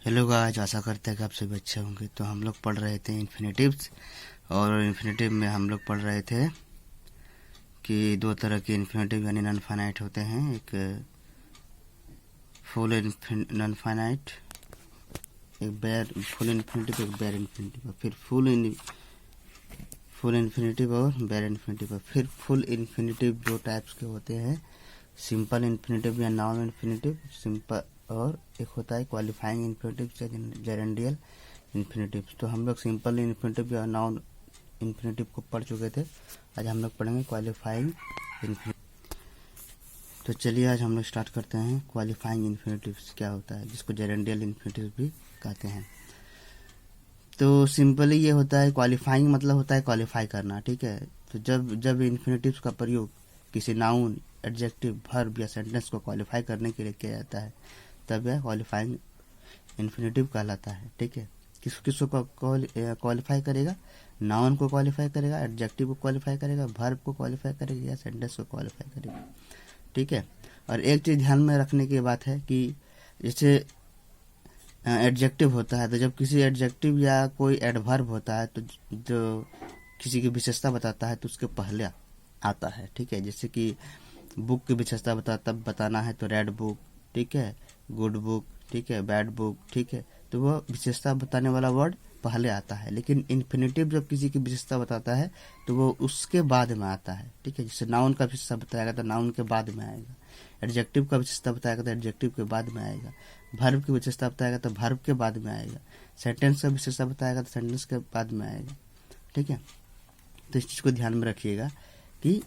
Hello guys, आशा करते हैं कि आप सभी अच्छे होंगे। तो हम लोग पढ़ रहे थे इन्फिनेटिव्स, और इन्फिनेटिव में हम लोग पढ़ रहे थे कि दो तरह के इन्फिनेटिव यानी नॉन फाइनाइट होते हैं। एक फुल नॉन फाइनाइट, एक बेयर फुल इन्फिनेटिव, एक बेयर इन्फिनेटिव, फिर फुल इन्फिनेटिव और बेयर इन्फिनेटिव। फिर फुल इन्फिनेटिव दो टाइप्स के होते हैं, सिंपल इन्फिनेटिव या नॉन इन्फिनेटिव सिंपल, और एक होता है क्वालिफाइंग इन्फिनेटिव या जेरेंडियल इन्फिनेटिव। तो हम लोग सिंपल इन्फिनेटिव या नॉन इन्फिनेटिव को पढ़ चुके थे। आज हम लोग पढ़ेंगे क्वालिफाइंग इन्फिनेटिव। तो चलिए आज हम लोग स्टार्ट करते हैं। क्वालिफाइंग इन्फिनेटिव क्या होता है, जिसको जेरेंडियल इन्फिनेटिव भी कहते हैं। तो सिंपली ये होता है, क्वालिफाइंग मतलब होता है क्वालिफाई करना, ठीक है। तो जब इन्फिनेटिव्स का प्रयोग किसी नाउन, एडजेक्टिव, वर्ब या सेंटेंस को क्वालिफाई करने के लिए किया जाता है, तब यह क्वालिफाइंग इन्फिनेटिव कहलाता है, ठीक है। किसको क्वालिफाई करेगा? नाउन को क्वालिफाई करेगा, एडजेक्टिव को क्वालिफाई करेगा, वर्ब को क्वालिफाई करेगा या सेंटेंस को क्वालिफाई करेगा, ठीक है। और एक चीज ध्यान में रखने की बात है कि जैसे एडजेक्टिव होता है, तो जब किसी एडजेक्टिव या कोई एडवर्ब होता है तो जो किसी की विशेषता बताता है तो उसके पहले आता है, ठीक है। जैसे कि बुक की विशेषता बताना है तो रेड बुक, ठीक है, गुड बुक, ठीक है, बैड बुक, ठीक है। तो वो विशेषता बताने वाला वर्ड पहले आता है। लेकिन इन्फिनेटिव जब किसी की विशेषता बताता है तो वो उसके बाद में आता है, ठीक है। जैसे नाउन का विशेषता बताएगा तो नाउन के बाद में आएगा, एडजेक्टिव का विशेषता बताएगा तो एडजेक्टिव के बाद में आएगा, वर्ब की विशेषता बताएगा तो वर्ब के बाद में आएगा, सेंटेंस का विशेषता बताएगा तो सेंटेंस के बाद में आएगा, ठीक है। तो इस चीज को ध्यान में रखिएगा कि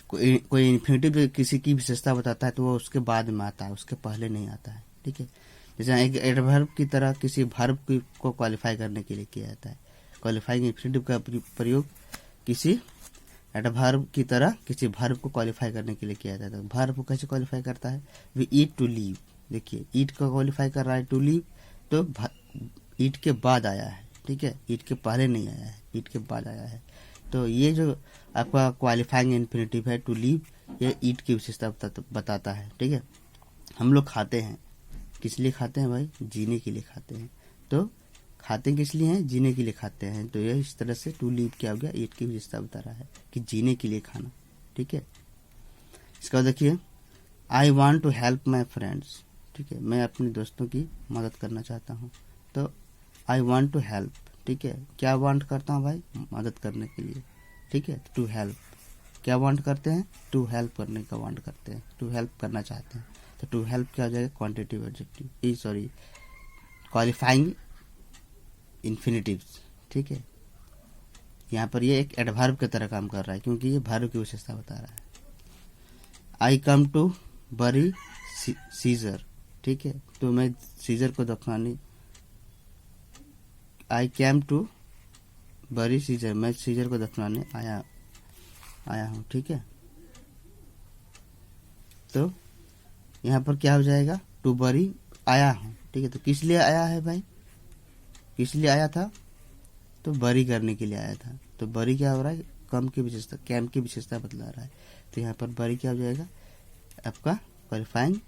कोई इन्फिनेटिव किसी की विशेषता बताता है तो वो उसके बाद में आता है, उसके पहले नहीं आता है, ठीक है। जैसे एक एडवर्ब की तरह किसी वर्ब को क्वालिफाई करने के लिए किया जाता है। क्वालिफाइंग इन्फिनेटिव का प्रयोग किसी एडवर्ब की तरह किसी वर्ब को क्वालिफाई करने के लिए किया जाता है। वर्ब को कैसे क्वालिफाई करता है? वी ईट टू लीव, देखिए ईट को क्वालिफाई कर रहा है टू लीव, तो ईट के बाद आया है, ठीक है, ईट के पहले नहीं आया है, ईट के बाद आया है। तो ये जो आपका क्वालिफाइंग इन्फिनेटिव है टू लीव, ये ईट की विशेषता बताता है, ठीक है। हम लोग खाते हैं, किस लिए खाते हैं भाई? जीने के लिए खाते हैं। तो खाते किस लिए हैं? जीने के लिए खाते हैं। तो ये इस तरह से टू लीव क्या हो गया? ईट की विशेषता बता रहा है कि जीने के लिए खाना, ठीक है। इसका देखिए, I want to help my friends, ठीक है, मैं अपने दोस्तों की मदद करना चाहता हूँ। तो आई वॉन्ट टू हेल्प, ठीक है, क्या वांट करता हूँ भाई? मदद करने के लिए, ठीक है। टू हेल्प, क्या वांट करते हैं? टू हेल्प करने का वांट करते हैं, टू हेल्प करना चाहते हैं। तो टू हेल्प क्या हो जाएगा? Quantitative adjective, sorry qualifying infinitives, ठीक है। यहाँ पर ये एक एडवर्ब की तरह काम कर रहा है क्योंकि ये वर्ब की विशेषता बता रहा है। आई कम टू बरी सीजर, ठीक है, तो मैं सीजर को दफनाने, I came to bury Caesar, मैं सीजर को दफनाने आया हूँ, ठीक है। तो यहाँ पर क्या हो जाएगा? टू बरी, आया हूँ, ठीक है। तो किस लिए आया है भाई? किस लिए आया था? तो बरी करने के लिए आया था। तो बरी क्या हो रहा है? कम की विशेषता, कैम की विशेषता बतला रहा है। तो यहाँ पर बरी क्या हो जाएगा? आपका क्वालिफाइंग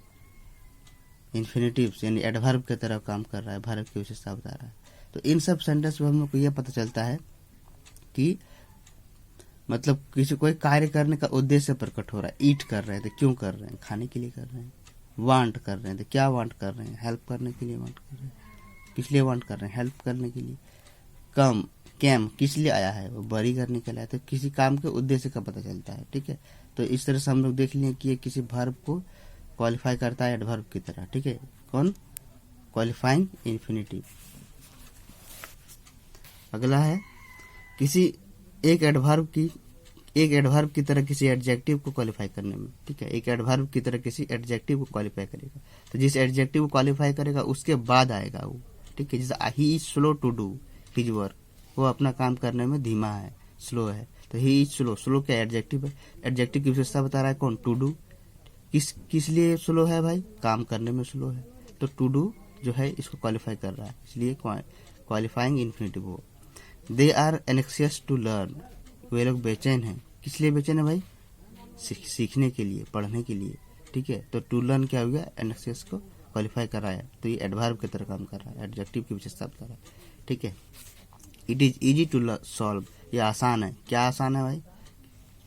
इन्फिनेटिव्स यानी एडवर्ब की तरह काम कर रहा है, वर्ब की विशेषता बता रहा है। तो इन सब सेंटेंस में हम लोग को यह पता चलता है कि मतलब किसी कोई कार्य करने का उद्देश्य प्रकट हो रहा है। ईट कर रहे हैं तो क्यों कर रहे हैं? खाने के लिए कर रहे हैं। वांट कर रहे हैं तो क्या वांट कर रहे हैं? हेल्प करने के लिए वांट कर रहे हैं। किस लिए वांट कर रहे हैं? हेल्प करने के लिए। कम, कैम किस लिए आया है? वो बरी करने के लिए आया। तो किसी काम के उद्देश्य का पता चलता है, ठीक है। तो इस तरह से हम लोग देख लिए कि ये किसी वर्ब को क्वालिफाई करता है एडवर्ब की तरह, ठीक है। कौन? Qualifying infinitive. अगला है किसी एक एडवर्ब की तरह किसी एडजेक्टिव को क्वालिफाई करने में, ठीक है। एक एडवर्ब की तरह किसी एडजेक्टिव को क्वालिफाई करेगा, तो जिस एडजेक्टिव को क्वालिफाई करेगा उसके बाद आएगा वो, ठीक है। जैसे he is slow to do his work, वो अपना काम करने में धीमा है, स्लो है। तो ही इज स्लो, स्लो क्या एडजेक्टिव है? एडजेक्टिव की विशेषता बता रहा है कौन? To do. किस लिए स्लो है भाई? काम करने में स्लो है। तो टू डू जो है इसको क्वालिफाई कर रहा है, इसलिए क्वालिफाइंग इन्फिनेटिव हो। They are anxious to learn, वे लोग बेचैन हैं। किस लिए बेचैन है भाई? सीखने के लिए, पढ़ने के लिए, ठीक है। तो टू लर्न क्या हो गया? एनेक्सियस को क्वालिफाई कर रहा है, तो ये एडवर्ब की तरह काम कर रहा है, एडजेक्टिव की विशेषता बता रहा है। ठीक है। It is easy to solve, ये आसान है। क्या आसान है भाई?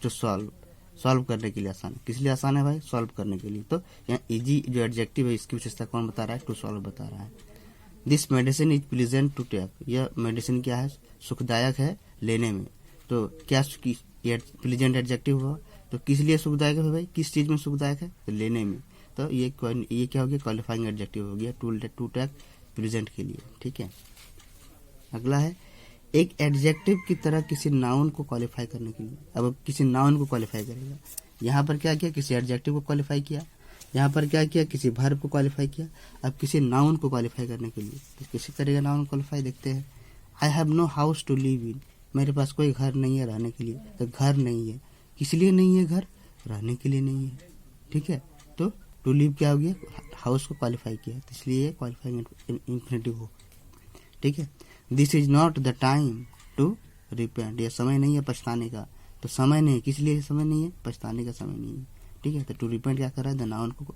टू सॉल्व करने के लिए आसान है। किस लिए आसान है भाई? सॉल्व करने के लिए। तो यहाँ इजी जो एडजेक्टिव है इसकी विशेषता कौन बता रहा है? टू सॉल्व बता रहा है। This medicine is pleasant to take, यह मेडिसिन क्या है? सुखदायक है लेने में। तो क्या प्लीजेंट एडजेक्टिव हुआ, तो किस लिए सुखदायक है भाई? किस चीज में सुखदायक है? तो लेने में। तो ये क्या हो गया? क्वालिफाइंग एडजेक्टिव हो गया टू टेक प्लीजेंट के लिए। ठीक है। अगला है एक एडजेक्टिव की तरह किसी नाउन को क्वालिफाई करने के लिए। अब किसी नाउन को क्वालिफाई करेगा। यहाँ पर क्या किया? किसी एडजेक्टिव को क्वालिफाई किया। यहाँ पर क्या किया? किसी वर्ब को क्वालिफाई किया। अब किसी नाउन को क्वालिफाई करने के लिए तो किसी करेगा नाउन क्वालिफाई? देखते हैं। I have no house to live in, मेरे पास कोई घर नहीं है रहने के लिए। तो घर नहीं है, किस लिए नहीं है घर? रहने के लिए नहीं है। ठीक है। तो टू लिव क्या हो गया? हाउस को क्वालिफाई किया, तो इसलिए क्वालिफाइंग इंफिनिटिव हो। ठीक है। This is not the time to repent, यह समय नहीं है पछताने का। तो समय नहीं, किस लिए समय नहीं है? पछताने का समय नहीं है। ठीक है। तो टू रिपेंट क्या कर रहा है? द नाउन को,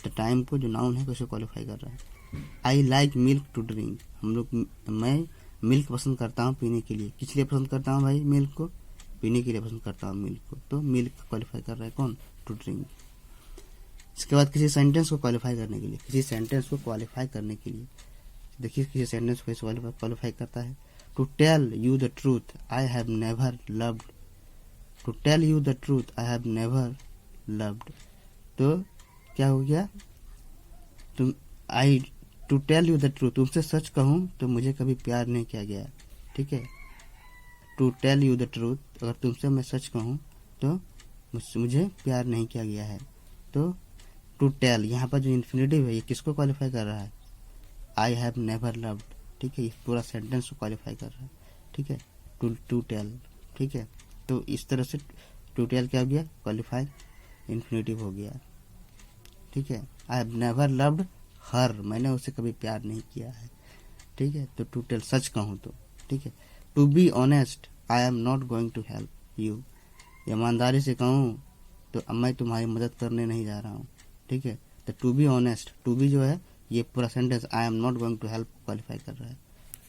द टाइम को, जो नाउन है उसे क्वालिफाई कर रहा है। I like milk to drink, मैं मिल्क पसंद करता हूँ पीने के लिए। किस लिए पसंद करता हूँ भाई? मिल्क को पीने के लिए पसंद करता हूँ मिल्क को। तो मिल्क क्वालिफाई कर रहा है कौन? To drink. इसके बाद किसी सेंटेंस को क्वालिफाई करने के लिए, किसी सेंटेंस को क्वालिफाई करने के लिए देखिए किसी सेंटेंस को क्वालिफाई करता है। To tell you the truth I have never loved, to tell you the truth I have never loved. तो क्या हो गया? तुम to tell you the truth, तुमसे सच कहूं तो मुझे कभी प्यार नहीं किया गया। ठीक है। To tell you the truth, अगर तुमसे मैं सच कहूं तो मुझे प्यार नहीं किया गया है। तो टू टेल यहाँ पर जो इन्फिनिटिव है ये किसको क्वालिफाई कर रहा है? आई हैव नेवर लव्ड। ठीक है। ये पूरा सेंटेंस को क्वालिफाई कर रहा है। ठीक है। To tell. ठीक है। तो इस तरह से टू टेल क्या हो गया? क्वालिफाई इन्फिनिटिव हो गया। ठीक है। आई हैव नेवर लव्ड हर, मैंने उसे कभी प्यार नहीं किया है। ठीक है। तो टू टेल सच कहूँ तो। ठीक है। To be honest I am not going to help you, ईमानदारी से कहूँ तो मैं तुम्हारी मदद करने नहीं जा रहा हूँ। ठीक है। तो to be honest, to be जो है ये पूरा sentence I am not going to help qualify कर रहा है।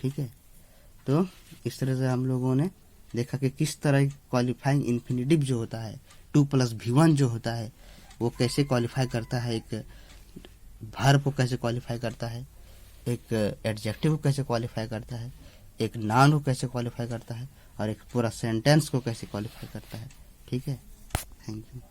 ठीक है। तो इस तरह से हम लोगों ने देखा कि किस तरह क्वालिफाइंग इन्फिनिटिव जो होता है 2+V1 जो होता है वो कैसे क्वालिफाई करता है, एक वर्ब को कैसे क्वालिफाई करता है, एक एडजेक्टिव को कैसे क्वालिफाई करता है, एक नाउन को कैसे क्वालिफाई करता है, और एक पूरा सेंटेंस को कैसे क्वालिफाई करता है। ठीक है। Thank you.